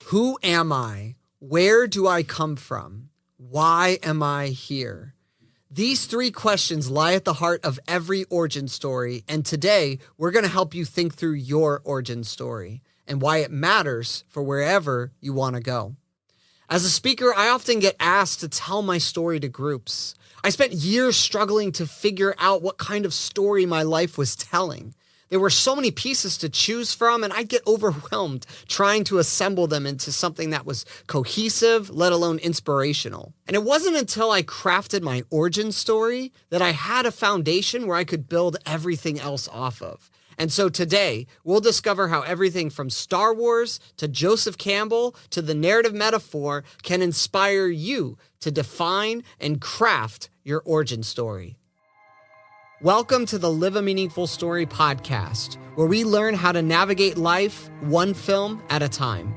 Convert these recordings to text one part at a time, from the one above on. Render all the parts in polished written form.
Who am I? Where do I come from? Why am I here? These three questions lie at the heart of every origin story, and today we're going to help you think through your origin story and why it matters for wherever you want to go. As a speaker, I often get asked to tell my story to groups. I spent years struggling to figure out what kind of story my life was telling. There were so many pieces to choose from, and I'd get overwhelmed trying to assemble them into something that was cohesive, let alone inspirational. And it wasn't until I crafted my origin story that I had a foundation where I could build everything else off of. And so today, we'll discover how everything from Star Wars to Joseph Campbell to the narrative metaphor can inspire you to define and craft your origin story. Welcome to the Live a Meaningful Story podcast, where we learn how to navigate life one film at a time.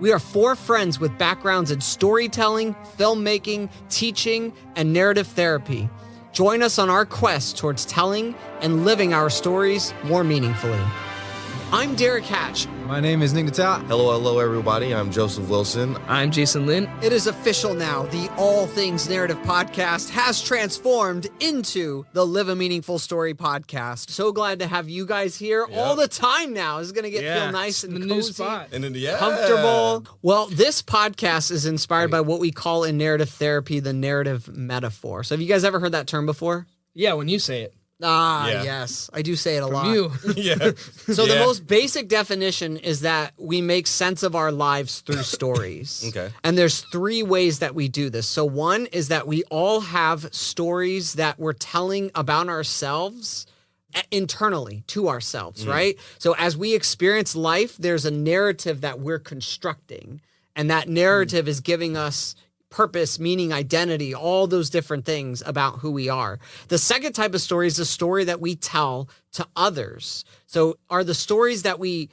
We are four friends with backgrounds in storytelling, filmmaking, teaching, and narrative therapy. Join us on our quest towards telling and living our stories more meaningfully. I'm Derrick Hatch. My name is Nick Natal. Hello, everybody. I'm Joseph Wilson. I'm Jason Lynn. It is official now. The All Things Narrative podcast has transformed into the Live a Meaningful Story podcast. So glad to have you guys here all the time now. It's going to feel nice and cozy, new spot. And then, comfortable. Well, this podcast is inspired by what we call in narrative therapy the narrative metaphor. So have you guys ever heard that term before? Yeah, when you say it. Yes. I do say it a lot. You. Yeah. So the most basic definition is that we make sense of our lives through stories. Okay. And there's three ways that we do this. So one is that we all have stories that we're telling about ourselves internally to ourselves, right? So as we experience life, there's a narrative that we're constructing. And that narrative is giving us purpose, meaning, identity, all those different things about who we are. The second type of story is the story that we tell to others. So are the stories that we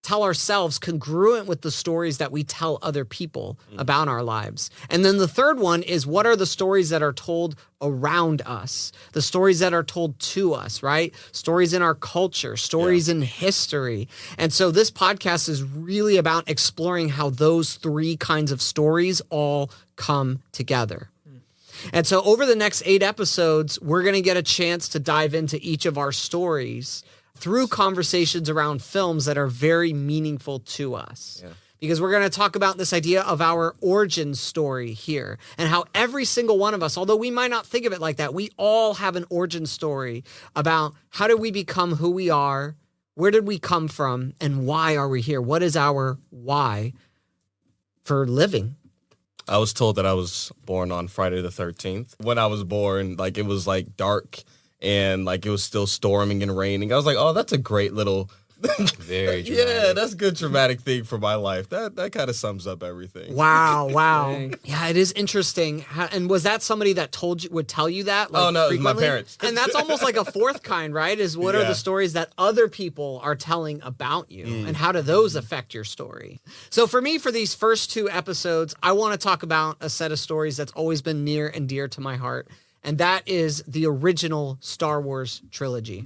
tell ourselves congruent with the stories that we tell other people about our lives? And then the third one is, what are the stories that are told around us? The stories that are told to us, right? Stories in our culture, stories in history. And so this podcast is really about exploring how those three kinds of stories all come together. And so over the next 8 episodes, we're going to get a chance to dive into each of our stories through conversations around films that are very meaningful to us. Yeah. Because we're going to talk about this idea of our origin story here and how every single one of us, although we might not think of it like that, we all have an origin story about how did we become who we are, where did we come from, and why are we here? What is our why for living? I was told that I was born on Friday the 13th. When I was born, it was dark and it was still storming and raining. I was like, oh, that's a great little... Very dramatic. Yeah, that's a good dramatic thing for my life. That kind of sums up everything. Wow. Yeah, it is interesting. And was that somebody that would tell you that? Oh, no, it was my frequently? parents. And that's almost like a fourth kind, right? Is what are the stories that other people are telling about you? And how do those affect your story? So for me, for these first 2 episodes, I want to talk about a set of stories that's always been near and dear to my heart. And that is the original Star Wars trilogy.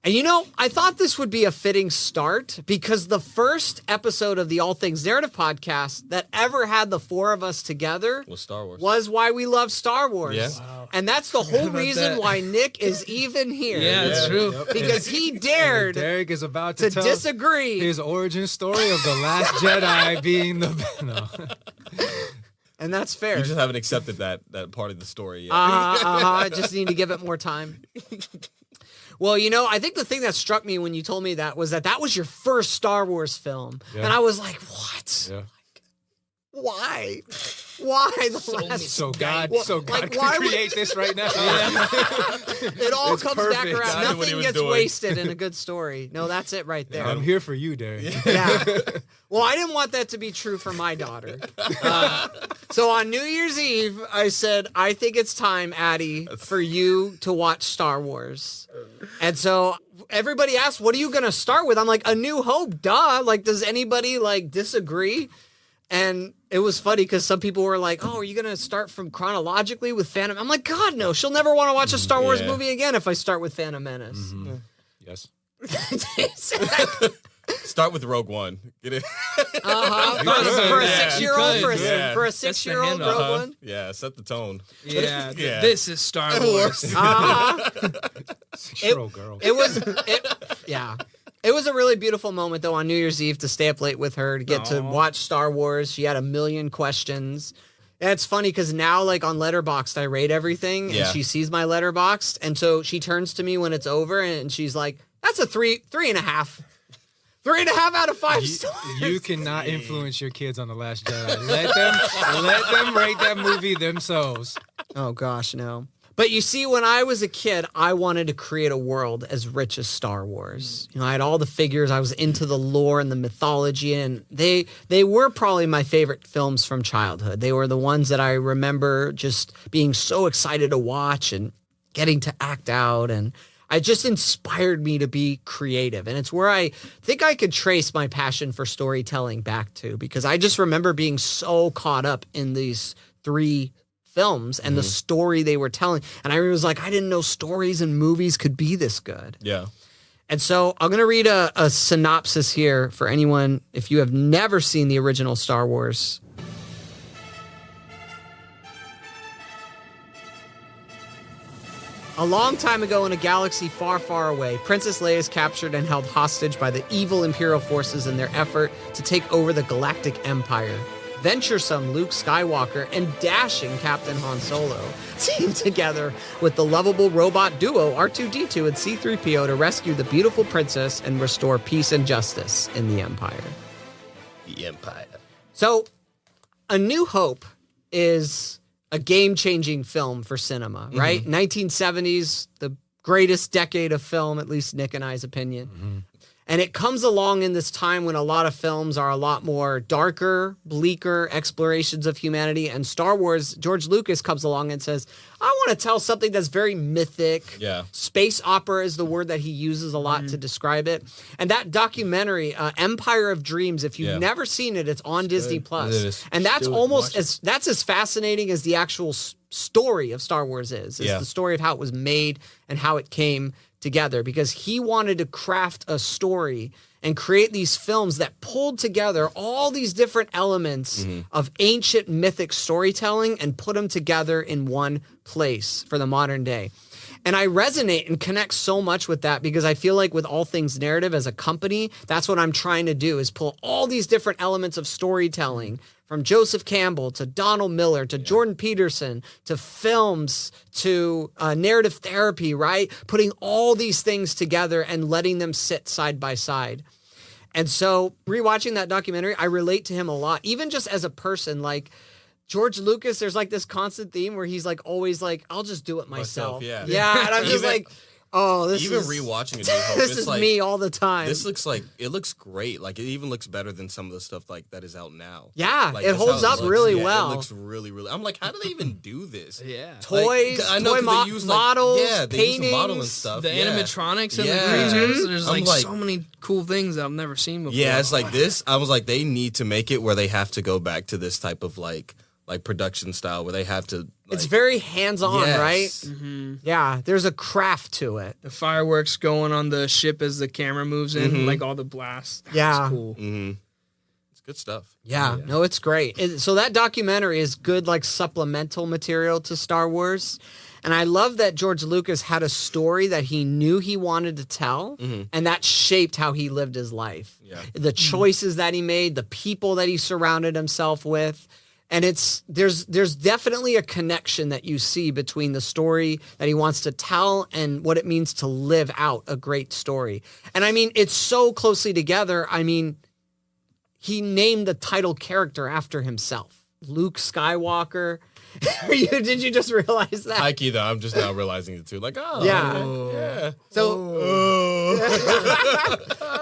And I thought this would be a fitting start because the first episode of the All Things Narrative podcast that ever had the 4 of us together was Star Wars. Was why we love Star Wars. Yeah. Wow. And that's the whole reason why Nick is even here. Yeah, it's true. Because he dared Derrick is about to tell disagree. his origin story of the Last Jedi being the... No. And that's fair. You just haven't accepted that part of the story yet. I just need to give it more time. Well, I think the thing that struck me when you told me that was that was your first Star Wars film. Yeah. And I was like, what? Yeah. Why? Why the last? So God could create this right now. It all comes perfect. back around. God Nothing gets wasted in a good story. No, that's it right there. I'm here for you, Derrick. Yeah. Well, I didn't want that to be true for my daughter. So on New Year's Eve, I said, I think it's time, Addie, for you to watch Star Wars. And so everybody asked, what are you going to start with? I'm like, A New Hope, duh. Does anybody disagree? And it was funny because some people were like, oh, are you going to start from chronologically with Phantom? I'm like, God, no. She'll never want to watch a Star Wars movie again if I start with Phantom Menace. Mm-hmm. Yes. Start with Rogue One. Get it? For a 6-year-old, for a That's the 6-year-old handle. Rogue One. Yeah, set the tone. Yeah, Yeah. this is Star Wars. Girl. It was a really beautiful moment though on New Year's Eve to stay up late with her to get to watch Star Wars. She had a million questions. And it's funny because now, like on Letterboxd, I rate everything, and she sees my Letterboxd, and so she turns to me when it's over, and she's like, "That's a 3.5, 3.5 out of 5 stars." You cannot influence your kids on The Last Jedi. Let them rate that movie themselves. Oh gosh, no. But you see, when I was a kid, I wanted to create a world as rich as Star Wars. You know, I had all the figures. I was into the lore and the mythology, and they were probably my favorite films from childhood. They were the ones that I remember just being so excited to watch and getting to act out, and it just inspired me to be creative. And it's where I think I could trace my passion for storytelling back to, because I just remember being so caught up in these 3 films and the story they were telling. And I was like, I didn't know stories and movies could be this good. Yeah. And so I'm going to read a synopsis here for anyone, if you have never seen the original Star Wars. A long time ago in a galaxy far, far away, Princess Leia is captured and held hostage by the evil Imperial forces in their effort to take over the Galactic Empire. Venturesome Luke Skywalker and dashing Captain Han Solo team together with the lovable robot duo R2-D2 and C-3PO to rescue the beautiful princess and restore peace and justice in the Empire. The Empire. So, A New Hope is a game-changing film for cinema, right? 1970s, the greatest decade of film, at least Nick and I's opinion. And it comes along in this time when a lot of films are a lot more darker, bleaker explorations of humanity. And Star Wars, George Lucas comes along and says, I want to tell something that's very mythic. Yeah. Space opera is the word that he uses a lot to describe it. And that documentary, Empire of Dreams, if you've never seen it, it's on Disney Plus. It is. And that's almost as fascinating as the actual story of Star Wars is the story of how it was made and how it came together, because he wanted to craft a story and create these films that pulled together all these different elements of ancient mythic storytelling and put them together in one place for the modern day. And I resonate and connect so much with that, because I feel like with All Things Narrative as a company, that's what I'm trying to do, is pull all these different elements of storytelling from Joseph Campbell to Donald Miller to Jordan Peterson to films to narrative therapy, right? Putting all these things together and letting them sit side by side. And so rewatching that documentary, I relate to him a lot, even just as a person. Like George Lucas, there's like this constant theme where he's like always like, I'll just do it myself. Yeah. Yeah. And I'm just like, oh, this Even is rewatching A New Hope, this it's is like, me all the time. This looks like, it looks great. Like, it even looks better than some of the stuff like that is out now. Yeah, Like, it that's holds how up looks. really Yeah, well. It looks really, really. I'm like, how do they even do this? Yeah. Toys, I know, toy 'cause they use, like, models, yeah, they paintings. use the model and stuff. The animatronics and the Yeah. creatures. There's I'm like so many cool things that I've never seen before. Yeah, it's like this. I was like, they need to make it where they have to go back to this type of like production style where they have to. Like, It's very hands-on, yes. right? Mm-hmm. Yeah, there's a craft to it. The fireworks going on the ship as the camera moves in, like all the blasts. That's Yeah. cool. It's good stuff. Yeah, no, it's great. So that documentary is good, like supplemental material to Star Wars. And I love that George Lucas had a story that he knew he wanted to tell, and that shaped how he lived his life. Yeah. The choices that he made, the people that he surrounded himself with. And there's definitely a connection that you see between the story that he wants to tell and what it means to live out a great story. And I mean, it's so closely together. I mean, he named the title character after himself, Luke Skywalker. Did you just realize that? Hikey though, I'm just now realizing it too. Like, oh Yeah.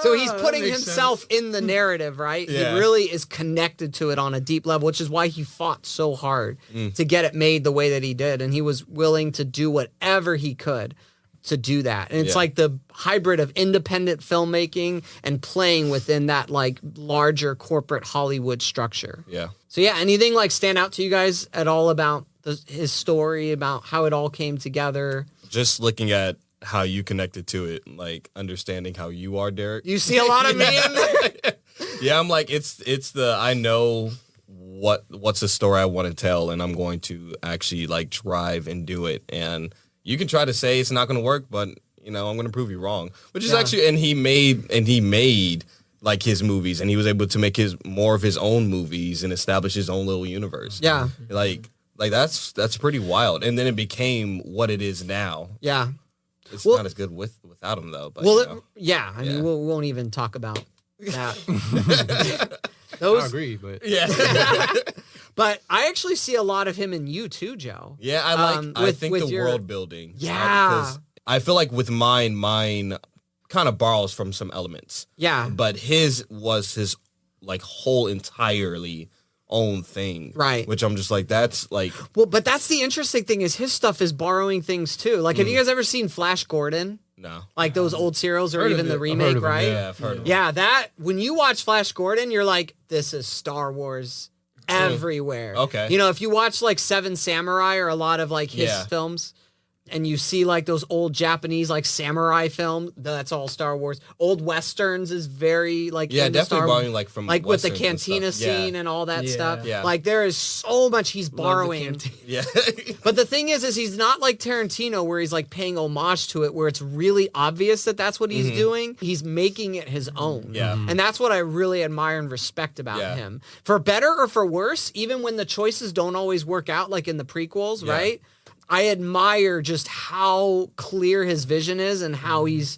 So he's putting himself in the narrative, right? Yeah. He really is connected to it on a deep level, which is why he fought so hard to get it made the way that he did. And he was willing to do whatever he could to do that. And it's like the hybrid of independent filmmaking and playing within that like larger corporate Hollywood structure. Yeah. So yeah, anything like stand out to you guys at all about his story, about how it all came together? Just looking at how you connected to it, like understanding how you are, Derrick. You see a lot of me in there. Yeah, I'm like, it's the, I know what's the story I want to tell, and I'm going to actually like drive and do it. And you can try to say it's not going to work, but I'm going to prove you wrong. Which is actually, and he made like his movies, and he was able to make more of his own movies and establish his own little universe. Yeah. Like that's pretty wild. And then it became what it is now. Yeah. It's not as good without him though. But, I mean, we won't even talk about that. I agree, but But I actually see a lot of him in you too, Joe. Yeah, I think the world building. Yeah. Because I feel like with mine kind of borrows from some elements. Yeah. But his was his like whole entirely own thing. Right. Which I'm just like, that's like... Well, but that's the interesting thing is his stuff is borrowing things too. Like, have you guys ever seen Flash Gordon? No. Like those old serials or Heard of even the it. I've remake, heard of it, right? Yeah, I've heard of it. Yeah, that, when you watch Flash Gordon, you're like, this is Star Wars everywhere. Okay. If you watch like Seven Samurai or a lot of like his films, and you see like those old Japanese like samurai films, that's all Star Wars. Old Westerns is very like definitely borrowing like from like with the Westerns and cantina stuff. Yeah. scene and all that stuff. Yeah. Like there is so much he's borrowing. Yeah. But the thing is he's not like Tarantino where he's like paying homage to it, where it's really obvious that that's what he's doing. He's making it his own. Yeah. And that's what I really admire and respect about him. For better or for worse, even when the choices don't always work out, like in the prequels, right? I admire just how clear his vision is and how he's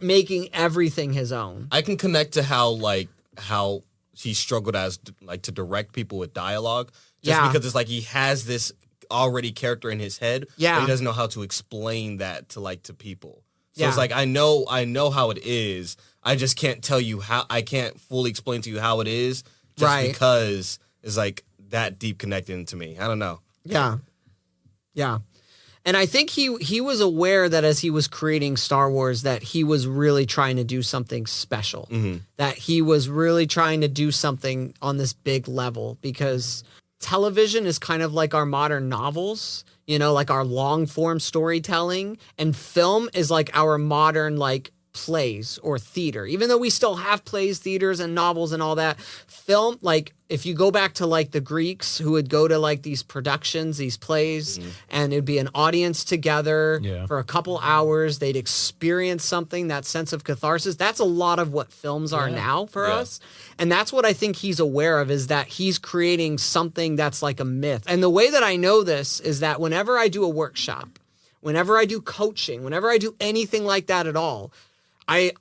making everything his own. I can connect to how he struggled as like to direct people with dialogue, just because it's like he has this already character in his head, but he doesn't know how to explain that to people. So it's like I know how it is. I just can't tell you how. I can't fully explain to you how it is, just because it's like that deep connected to me. I don't know. Yeah. Yeah. And I think he was aware that as he was creating Star Wars that he was really trying to do something special. That he was really trying to do something on this big level, because television is kind of like our modern novels, like our long form storytelling, and film is like our modern like plays or theater. Even though we still have plays, theaters, and novels and all that, film, like if you go back to like the Greeks who would go to like these productions, these plays, and it'd be an audience together for a couple hours, they'd experience something, that sense of catharsis. That's a lot of what films are now for us. And that's what I think he's aware of, is that he's creating something that's like a myth. And the way that I know this is that whenever I do a workshop, whenever I do coaching, whenever I do anything like that at all,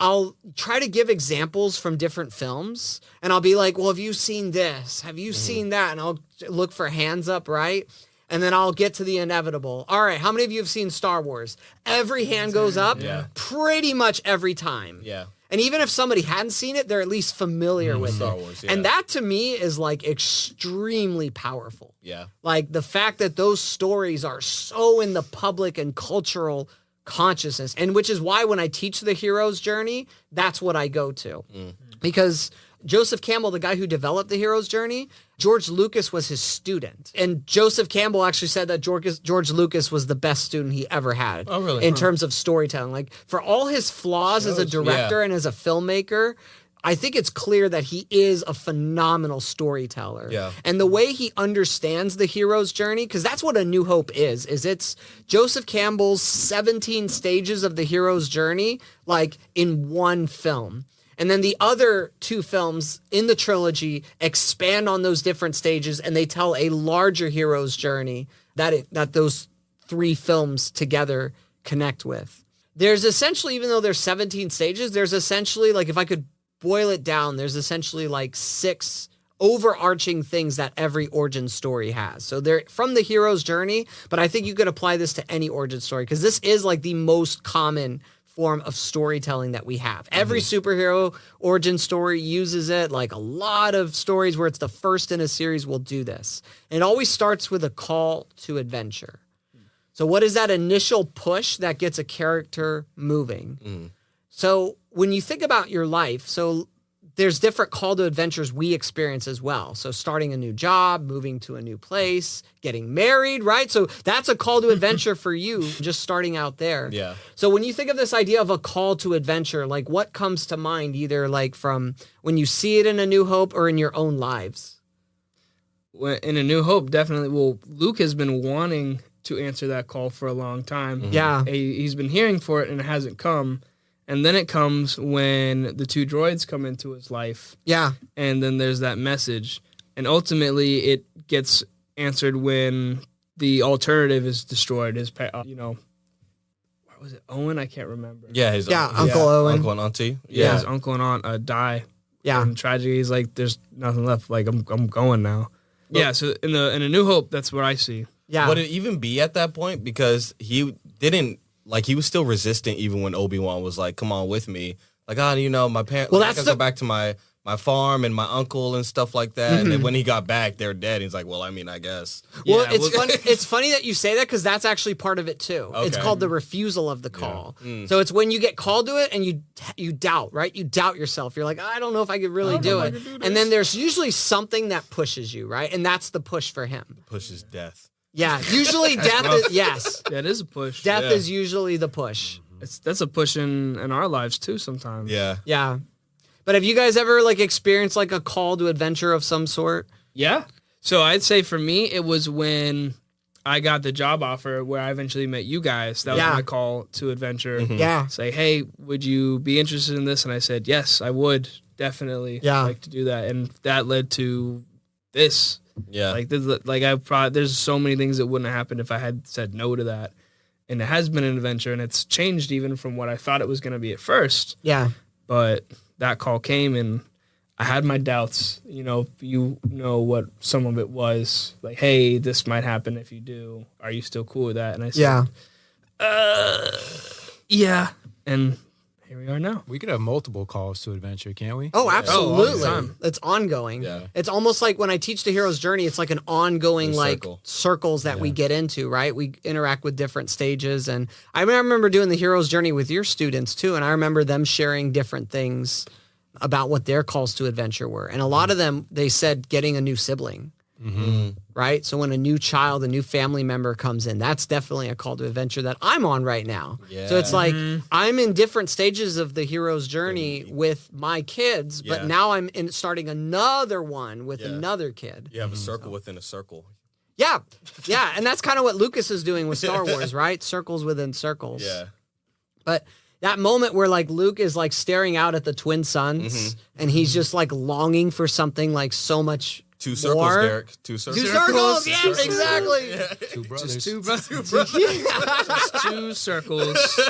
I'll try to give examples from different films, and I'll be like, well, have you seen this? Have you seen that? And I'll look for hands up, right? And then I'll get to the inevitable. All right, how many of you have seen Star Wars? Every hand goes up pretty much every time. Yeah. And even if somebody hadn't seen it, they're at least familiar with Star it. Wars, And that to me is like extremely powerful. Yeah. Like the fact that those stories are so in the public and cultural consciousness, and which is why when I teach the hero's journey, that's what I go to. Because Joseph Campbell, the guy who developed the hero's journey, George Lucas was his student. And Joseph Campbell actually said that George Lucas was the best student he ever had. Oh, really? In terms of storytelling. Like for all his flaws as a director and as a filmmaker, I think it's clear that he is a phenomenal storyteller. Yeah. And the way he understands the hero's journey, because that's what A New Hope is it's Joseph Campbell's 17 stages of the hero's journey, like in one film. And then the other two films in the trilogy expand on those different stages, and they tell a larger hero's journey that those three films together connect with. There's essentially, even though there's 17 stages, there's essentially, like if I could boil it down, there's essentially like 6 overarching things that every origin story has. So they're from the hero's journey, but I think you could apply this to any origin story, because this is like the most common form of storytelling that we have. Every superhero origin story uses it. Like a lot of stories where it's the first in a series will do this. And it always starts with a call to adventure. So what is that initial push that gets a character moving? So when you think about your life, so there's different call to adventures we experience as well. So starting a new job, moving to a new place, getting married, right? So that's a call to adventure for you, just starting out there. Yeah. So when you think of this idea of a call to adventure, like what comes to mind, either like from when you see it in A New Hope or in your own lives? In A New Hope, definitely. Well, Luke has been wanting to answer that call for a long time. Mm-hmm. Yeah. He's been hearing for it and it hasn't come. And then it comes when the 2 droids come into his life. Yeah. And then there's that message. And ultimately it gets answered when the alternative is destroyed. What was it? Owen? I can't remember. Yeah, Uncle Owen. Uncle and auntie. Yeah, his uncle and aunt die. Yeah. And tragedy, he's like, there's nothing left. Like, I'm going now. Yeah, so in A New Hope, that's what I see. Yeah. Would it even be at that point? Because he didn't, like, he was still resistant even when Obi-Wan was like, come on with me. Like, my parents, I gotta go back to my farm and my uncle and stuff like that. Mm-hmm. And then when he got back, they're dead. He's like, well, I mean, I guess. Well, it's funny that you say that because that's actually part of it too. Okay. It's called the refusal of the call. Yeah. So it's when you get called to it and you doubt, right? You doubt yourself. You're like, I don't know if I could really do it. And then there's usually something that pushes you, right? And that's the push for him. The push is death. Yeah, usually death is, yes. Yeah, it is a push. Death is usually the push. That's a push in our lives too sometimes. Yeah. Yeah. But have you guys ever like experienced like a call to adventure of some sort? Yeah. So I'd say for me, it was when I got the job offer where I eventually met you guys. That was my call to adventure. Mm-hmm. Yeah. Say, hey, would you be interested in this? And I said, yes, I would definitely like to do that. And that led to this. Yeah. There's so many things that wouldn't have happened if I had said no to that. And it has been an adventure and it's changed even from what I thought it was going to be at first. Yeah. But that call came and I had my doubts. You know what some of it was. Like, hey, this might happen if you do. Are you still cool with that? And I said, yeah. And here we are now. We could have multiple calls to adventure, can't we? Oh, absolutely. all the time. It's ongoing. Yeah. It's almost like when I teach the hero's journey, it's like an ongoing circles that we get into, right? We interact with different stages. And I remember doing the hero's journey with your students too. And I remember them sharing different things about what their calls to adventure were. And a lot of them, they said getting a new sibling. Mm-hmm. Right? So when a new child, a new family member comes in, that's definitely a call to adventure that I'm on right now. Yeah. So it's like I'm in different stages of the hero's journey with my kids, but now I'm starting another one with another kid. You have a circle within a circle. Yeah. Yeah. And that's kind of what Lucas is doing with Star Wars, right? Circles within circles. Yeah. But that moment where like Luke is like staring out at the twin suns and he's just like longing for something like so much 2 circles, more. Derrick. 2 circles. 2 circles, yes, exactly. Yeah. 2 brothers. Just 2 brothers. 2 circles.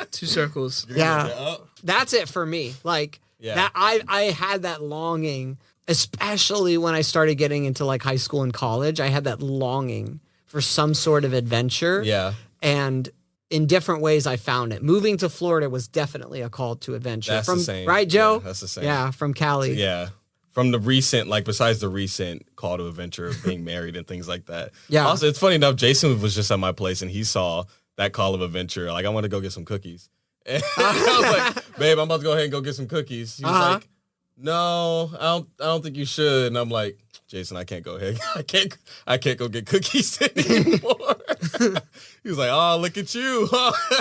2 circles. Yeah. That's it for me. Like that I had that longing, especially when I started getting into like high school and college. I had that longing for some sort of adventure. Yeah. And in different ways I found it. Moving to Florida was definitely a call to adventure. That's the same. Right, Joe? Yeah, that's the same. Yeah, from Cali. Yeah. From the recent, like besides the recent call to adventure of being married and things like that. Yeah. Also, it's funny enough, Jason was just at my place and he saw that call of adventure. Like, I want to go get some cookies. And I was like, babe, I'm about to go ahead and go get some cookies. He was like, no, I don't think you should. And I'm like, Jason, I can't go ahead. I can't go get cookies anymore. He was like, oh, look at you.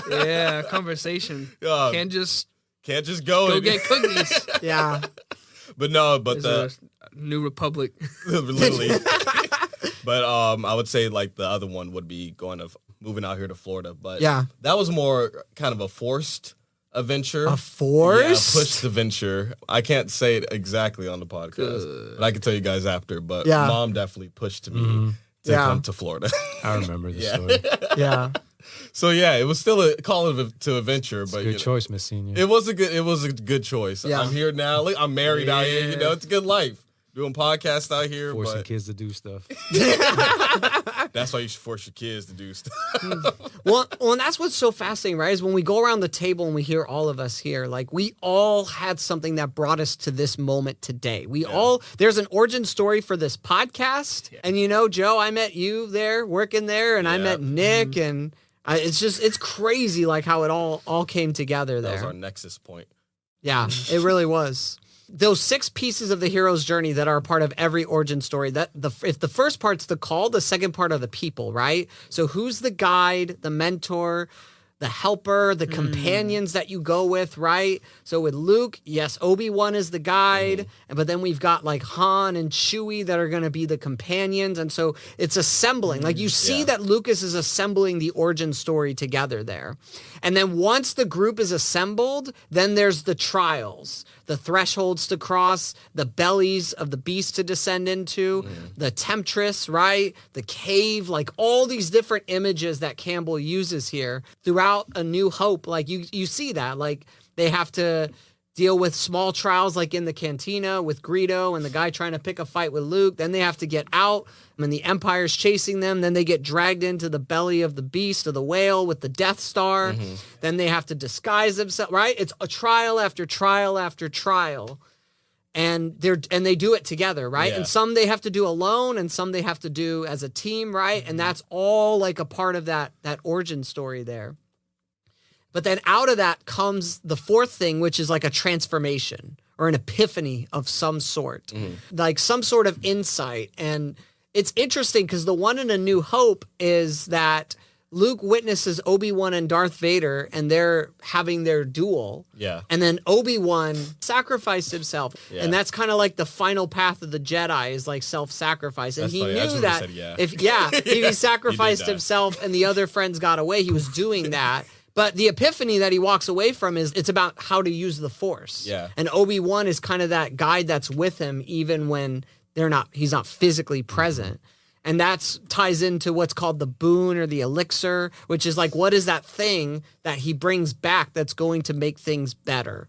Yeah, conversation. Can't just go get cookies. Yeah. But no, but the New Republic. Literally. But I would say like the other one would be moving out here to Florida. But that was more kind of a forced adventure. A forced? Yeah, pushed adventure. I can't say it exactly on the podcast, but I can tell you guys after. But Mom definitely pushed me to come to Florida. I remember the story. Yeah. So it was still a call to adventure, but good choice, Miss Senior. It was a good choice. Yeah. I'm here now. Look, I'm married out here. It's a good life. Doing podcasts out here, forcing kids to do stuff. That's why you should force your kids to do stuff. Well, and that's what's so fascinating, right? Is when we go around the table and we hear all of us here, like we all had something that brought us to this moment today. There's an origin story for this podcast. Yeah. And Joe, I met you there, working there, and I met Nick, and it's crazy like how it all came together there. That was our nexus point. Yeah, it really was. those 6 pieces of the hero's journey that are a part of every origin story, if the first part's the call, the second part are the people, right? So who's the guide, the mentor, the helper, the companions that you go with, right? So with Luke, yes, Obi-Wan is the guide, but then we've got like Han and Chewie that are going to be the companions. And so it's assembling. Like you see that Lucas is assembling the origin story together there. And then once the group is assembled, then there's the trials, the thresholds to cross, the bellies of the beast to descend into, the temptress, right? The cave, like all these different images that Campbell uses here throughout A New Hope. Like you see that, like they have to deal with small trials like in the cantina with Greedo and the guy trying to pick a fight with Luke. Then they have to get out and the Empire's chasing them. Then they get dragged into the belly of the beast, of the whale with the Death Star. Then they have to disguise themselves, right? It's a trial after trial after trial. And they do it together, right? Yeah. And some they have to do alone and some they have to do as a team, right? And that's all like a part of that origin story there. But then out of that comes the fourth thing, which is like a transformation or an epiphany of some sort, like some sort of insight. And it's interesting because the one in A New Hope is that Luke witnesses Obi-Wan and Darth Vader and they're having their duel. Yeah. And then Obi-Wan sacrificed himself. Yeah. And that's kind of like the final path of the Jedi is like self-sacrifice. And That's he funny. I just knew would've that said yeah. if he sacrificed that. himself and the other friends got away, he was doing that. But the epiphany that he walks away from is it's about how to use the Force. Yeah. And Obi-Wan is kind of that guide that's with him even when he's not physically present. And that ties into what's called the boon or the elixir, which is like, what is that thing that he brings back that's going to make things better?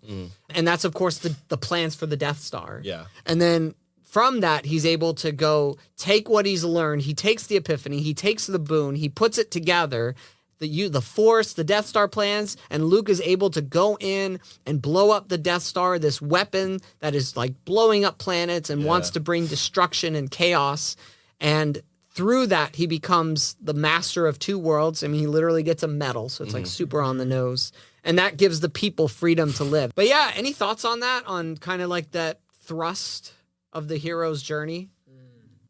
And that's, of course, the plans for the Death Star. Yeah. And then from that, he's able to go take what he's learned. He takes the epiphany. He takes the boon. He puts it together. The Force, the Death Star plans, and Luke is able to go in and blow up the Death Star, this weapon that is like blowing up planets and wants to bring destruction and chaos. And through that, he becomes the master of 2 worlds. I mean, he literally gets a medal, so it's like super on the nose. And that gives the people freedom to live. But yeah, any thoughts on that? On kind of like that thrust of the hero's journey?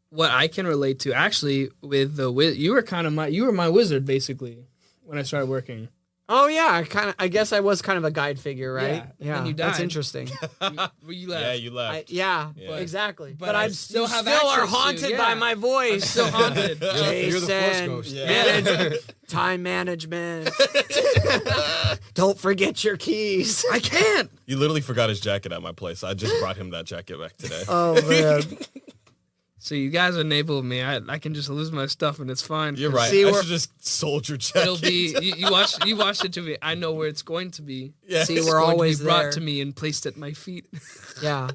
What I can relate to, actually, with the you were my wizard basically when I started working. Oh yeah, I guess I was kind of a guide figure, right? Yeah, and you That's died. interesting. You left. Yeah, you left. Exactly. But But I I'm still still have are access to, haunted yeah. by my voice. I'm still haunted. You're the Force Jason, ghost. Yeah. time management. Don't forget your keys. I can't. He literally forgot his jacket at my place. I just brought him that jacket back today. Oh man. So you guys enabled me. I can just lose my stuff and it's fine. You're right. See, I we're- should just sold your jacket. It'll be you watched it to me. I know where it's going to be. Yeah. See, It's we're going always to be brought there. to me and placed at my feet. Yeah.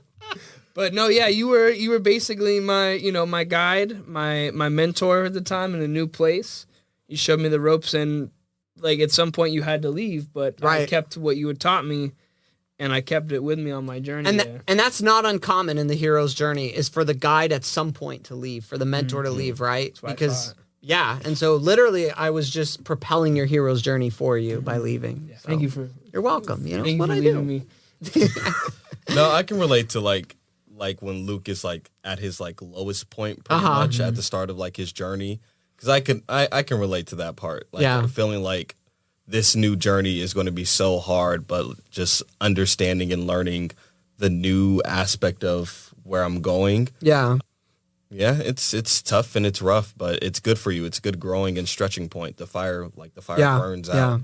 But no, yeah, you were basically my my guide, my mentor at the time in a new place. You showed me the ropes, and like at some point you had to leave, but I Right. kept what you had taught me, and I kept it with me on my journey. And that's not uncommon in the hero's journey, is for the guide at some point to leave, for the mentor to leave, right? what I Because thought. yeah, and so literally I was just propelling your hero's journey for you by leaving. Yeah, So, thank you for You're welcome. You know thank you what for I leaving do. me. No, I can relate to like when Luke is like at his like lowest point pretty Uh-huh. much at the start of like his journey, because I can relate to that part. Like Yeah. feeling like this new journey is going to be so hard, but just understanding and learning the new aspect of where I'm going. Yeah. Yeah, it's tough and it's rough, but it's good for you. It's a good growing and stretching point. The fire Yeah, burns yeah. out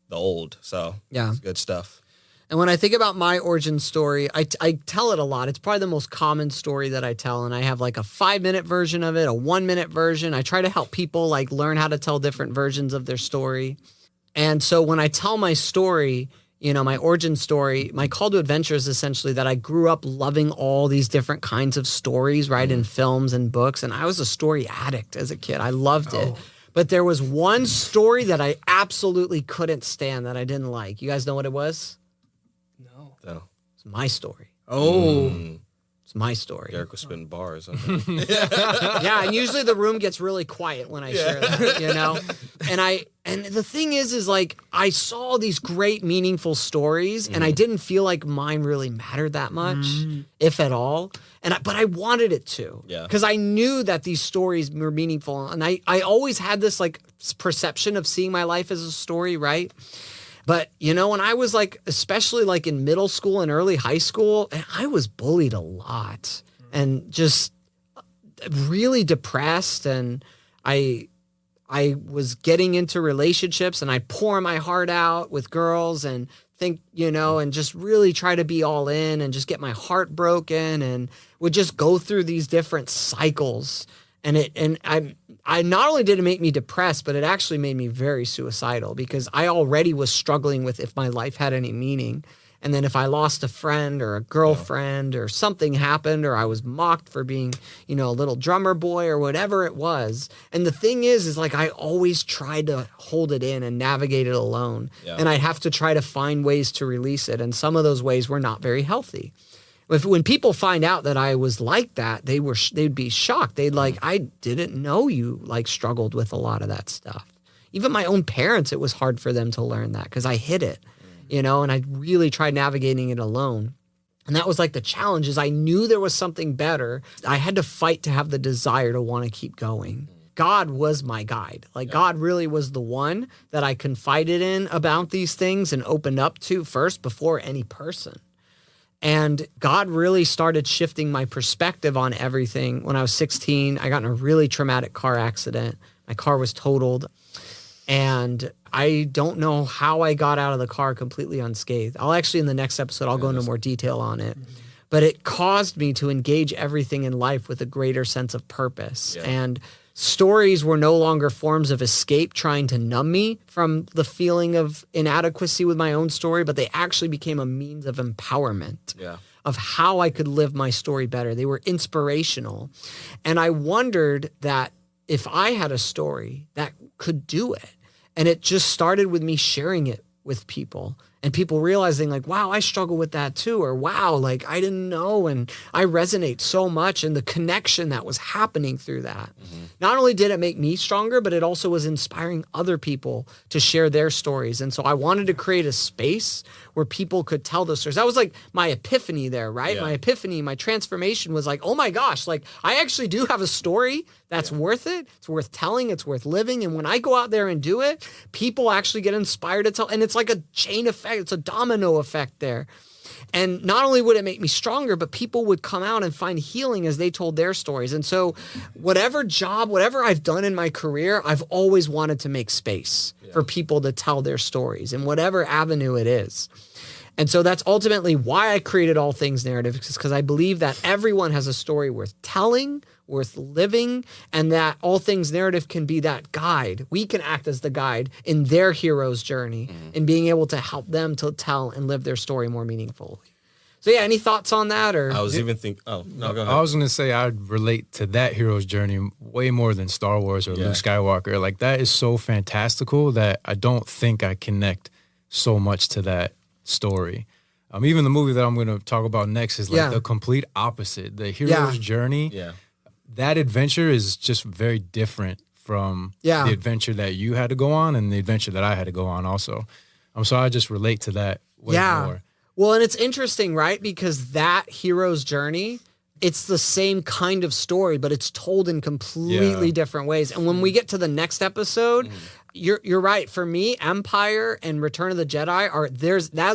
the old. So Yeah. it's good stuff. And when I think about my origin story, I tell it a lot. It's probably the most common story that I tell. And I have like a 5-minute version of it, a 1-minute version. I try to help people like learn how to tell different versions of their story. And so when I tell my story, my origin story, my call to adventure is essentially that I grew up loving all these different kinds of stories, right, in films and books. And I was a story addict as a kid. I loved it. But there was one story that I absolutely couldn't stand, that I didn't like. You guys know what it was? No. So It's my story. Oh. It's my story. Derrick was spitting bars. Yeah, and usually the room gets really quiet when I share that, you know? And the thing is like I saw these great meaningful stories and I didn't feel like mine really mattered that much, if at all. But I wanted it to. Yeah. Because I knew that these stories were meaningful. And I always had this like perception of seeing my life as a story, right? But, you know, when I was like, especially like in middle school and early high school, I was bullied a lot and just really depressed. And I was getting into relationships and I'd pour my heart out with girls and think, you know, and just really try to be all in and just get my heart broken and would just go through these different cycles. And I not only did it make me depressed, but it actually made me very suicidal because I already was struggling with if my life had any meaning. And then if I lost a friend or a girlfriend or something happened or I was mocked for being, you know, a little drummer boy or whatever it was. And the thing is like I always tried to hold it in and navigate it alone. Yeah. And I'd have to try to find ways to release it. And some of those ways were not very healthy. When people find out that I was like that, they'd be shocked. They'd like, I didn't know you like struggled with a lot of that stuff. Even my own parents, it was hard for them to learn that because I hid it, you know, and I really tried navigating it alone. And that was like the challenge is I knew there was something better. I had to fight to have the desire to want to keep going. God was my guide. Like God really was the one that I confided in about these things and opened up to first before any person. And God really started shifting my perspective on everything. When I was 16, I got in a really traumatic car accident. My car was totaled. And I don't know how I got out of the car completely unscathed. I'll actually, in the next episode, I'll go into more detail on it. But it caused me to engage everything in life with a greater sense of purpose. Yeah. And stories were no longer forms of escape trying to numb me from the feeling of inadequacy with my own story, but they actually became a means of empowerment of how I could live my story better. They were inspirational. And I wondered that if I had a story that could do it, and it just started with me sharing it with people and people realizing like, wow, I struggle with that too. Or wow, like I didn't know. And I resonate so much. And the connection that was happening through that. Not only did it make me stronger, but it also was inspiring other people to share their stories. And so I wanted to create a space where people could tell those stories. That was like my epiphany there, right? Yeah. My epiphany, my transformation was like, oh my gosh, like I actually do have a story that's worth it. It's worth telling. It's worth living. And when I go out there and do it, people actually get inspired to tell. And it's like a chain effect. It's a domino effect there. And not only would it make me stronger, but people would come out and find healing as they told their stories. And so whatever job, whatever I've done in my career, I've always wanted to make space for people to tell their stories in whatever avenue it is. And so that's ultimately why I created All Things Narrative, because I believe that everyone has a story worth telling, worth living, and that All Things Narrative can be that guide. We can act as the guide in their hero's journey and being able to help them to tell and live their story more meaningfully. So yeah, any thoughts on that? Or I was even thinking, oh, no, go ahead. I was going to say I'd relate to that hero's journey way more than Star Wars or Luke Skywalker. Like that is so fantastical that I don't think I connect so much to that story. Even the movie that I'm going to talk about next is like the complete opposite. The hero's journey, that adventure is just very different from the adventure that you had to go on and the adventure that I had to go on also. So I just relate to that way more. Well, and it's interesting, right? Because that hero's journey, it's the same kind of story, but it's told in completely different ways. And when we get to the next episode, you're right. For me, Empire and Return of the Jedi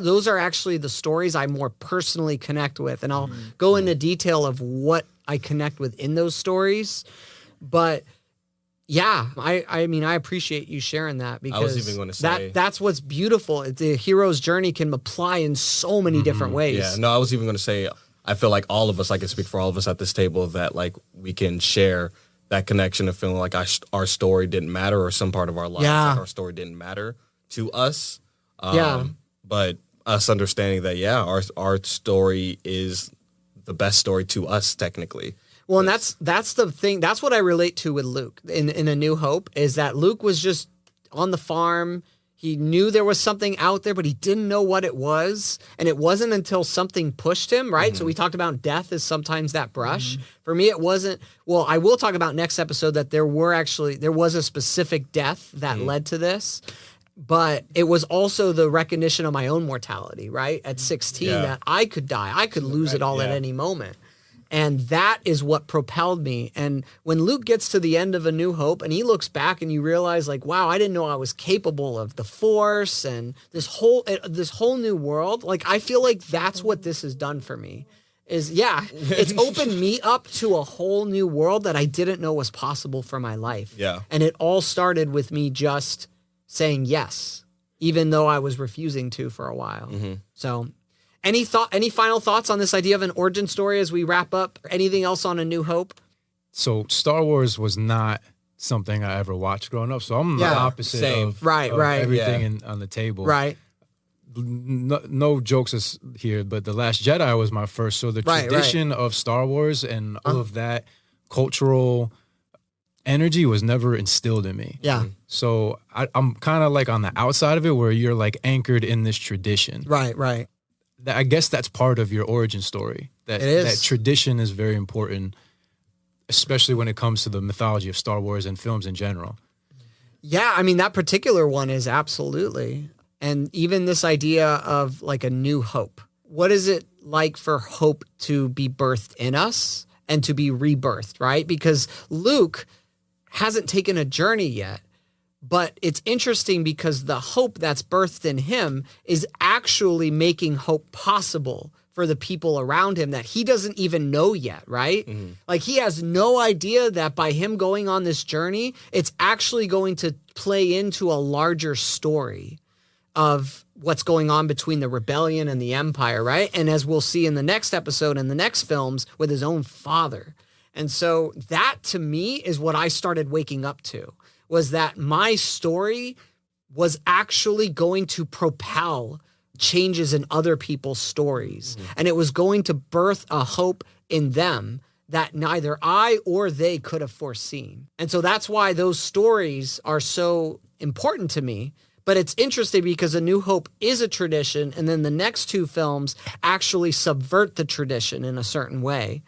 those are actually the stories I more personally connect with. And I'll go into detail of what I connect with in those stories. But yeah, I mean, I appreciate you sharing that because I was even going to say that's what's beautiful. The hero's journey can apply in so many different ways. Yeah, no, I was even going to say, I feel like all of us, I can speak for all of us at this table, that like we can share that connection of feeling like our story didn't matter, or some part of our lives, like our story didn't matter to us. But us understanding that, our story is the best story to us technically. Well, and that's the thing. That's what I relate to with Luke in A New Hope, is that Luke was just on the farm. He knew there was something out there, but he didn't know what it was. And it wasn't until something pushed him, right? So we talked about death as sometimes that brush. For me, it wasn't. Well, I will talk about next episode that there was a specific death that led to this. But it was also the recognition of my own mortality, right? At 16, that I could die. I could lose it all at any moment. And that is what propelled me. And when Luke gets to the end of A New Hope and he looks back and you realize like, wow, I didn't know I was capable of the Force and this whole new world. Like, I feel like that's what this has done for me is, it's opened me up to a whole new world that I didn't know was possible for my life. Yeah. And it all started with me just saying yes, even though I was refusing to for a while. So any final thoughts on this idea of an origin story as we wrap up? Anything else on A New Hope? So Star Wars was not something I ever watched growing up. So I'm the opposite of everything on the table. Right. No jokes here, but The Last Jedi was my first. So the tradition of Star Wars and all of that cultural energy was never instilled in me. Yeah. So I'm kind of like on the outside of it where you're like anchored in this tradition. Right. I guess that's part of your origin story. That tradition is very important, especially when it comes to the mythology of Star Wars and films in general. Yeah, I mean, that particular one is absolutely. And even this idea of like a new hope. What is it like for hope to be birthed in us and to be rebirthed, right? Because Luke hasn't taken a journey yet. But it's interesting because the hope that's birthed in him is actually making hope possible for the people around him that he doesn't even know yet, right? Like, he has no idea that by him going on this journey, it's actually going to play into a larger story of what's going on between the rebellion and the empire, right? And as we'll see in the next episode and the next films, with his own father. And so that, to me, is what I started waking up to. Was that my story was actually going to propel changes in other people's stories. And it was going to birth a hope in them that neither I or they could have foreseen. And so that's why those stories are so important to me. But it's interesting because A New Hope is a tradition, and then the next two films actually subvert the tradition in a certain way.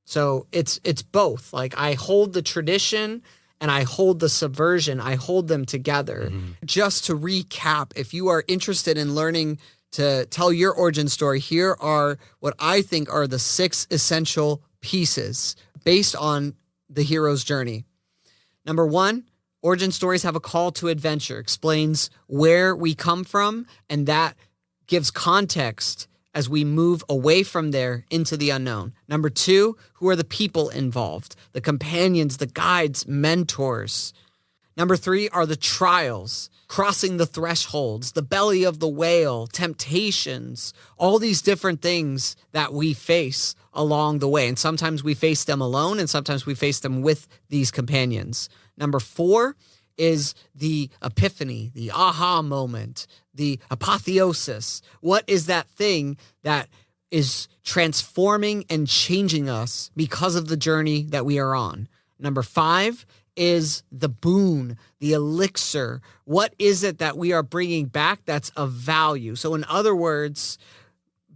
So it's both. Like, I hold the tradition and I hold the subversion. I hold them together. Just to recap, if you are interested in learning to tell your origin story, here are what I think are the 6 essential pieces based on the hero's journey. Number 1, origin stories have a call to adventure, explains where we come from, and that gives context as we move away from there into the unknown. Number 2, who are the people involved? The companions, the guides, mentors. Number 3 are the trials, crossing the thresholds, the belly of the whale, temptations, all these different things that we face along the way. And sometimes we face them alone, and sometimes we face them with these companions. Number 4 is the epiphany, the aha moment, the apotheosis. What is that thing that is transforming and changing us because of the journey that we are on? Number 5 is the boon, the elixir. What is it that we are bringing back that's of value? So in other words,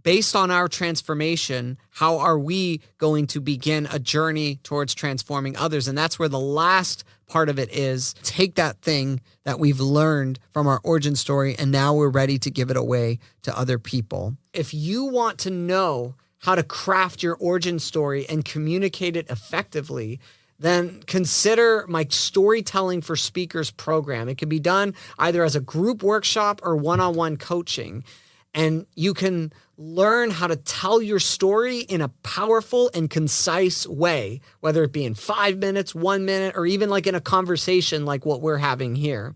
based on our transformation, how are we going to begin a journey towards transforming others? And that's where the last part of it is. Take that thing that we've learned from our origin story, and now we're ready to give it away to other people. If you want to know how to craft your origin story and communicate it effectively, then consider my Storytelling for Speakers program. It can be done either as a group workshop or one-on-one coaching. And you can learn how to tell your story in a powerful and concise way, whether it be in 5 minutes, 1 minute, or even like in a conversation like what we're having here.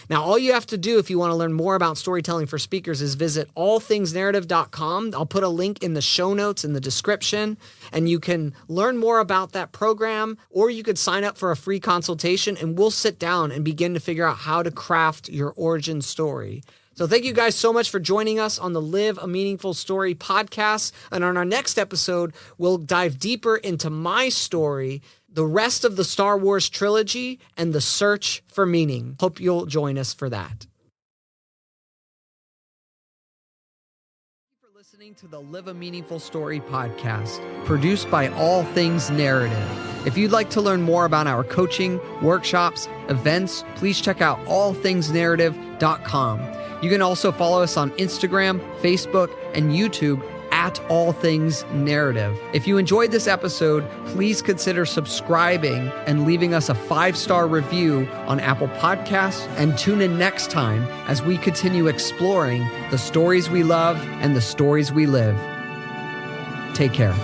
Now, all you have to do if you want to learn more about Storytelling for Speakers is visit allthingsnarrative.com. I'll put a link in the show notes in the description, and you can learn more about that program, or you could sign up for a free consultation, and we'll sit down and begin to figure out how to craft your origin story. So thank you guys so much for joining us on the Live a Meaningful Story podcast. And on our next episode, we'll dive deeper into my story, the rest of the Star Wars trilogy, and the search for meaning. Hope you'll join us for that. listening to the Live a Meaningful Story podcast, produced by All Things Narrative. If you'd like to learn more about our coaching, workshops, events, please check out allthingsnarrative.com. You can also follow us on Instagram, Facebook, and YouTube at All Things Narrative. If you enjoyed this episode, please consider subscribing and leaving us a 5-star review on Apple Podcasts, and tune in next time as we continue exploring the stories we love and the stories we live. Take care.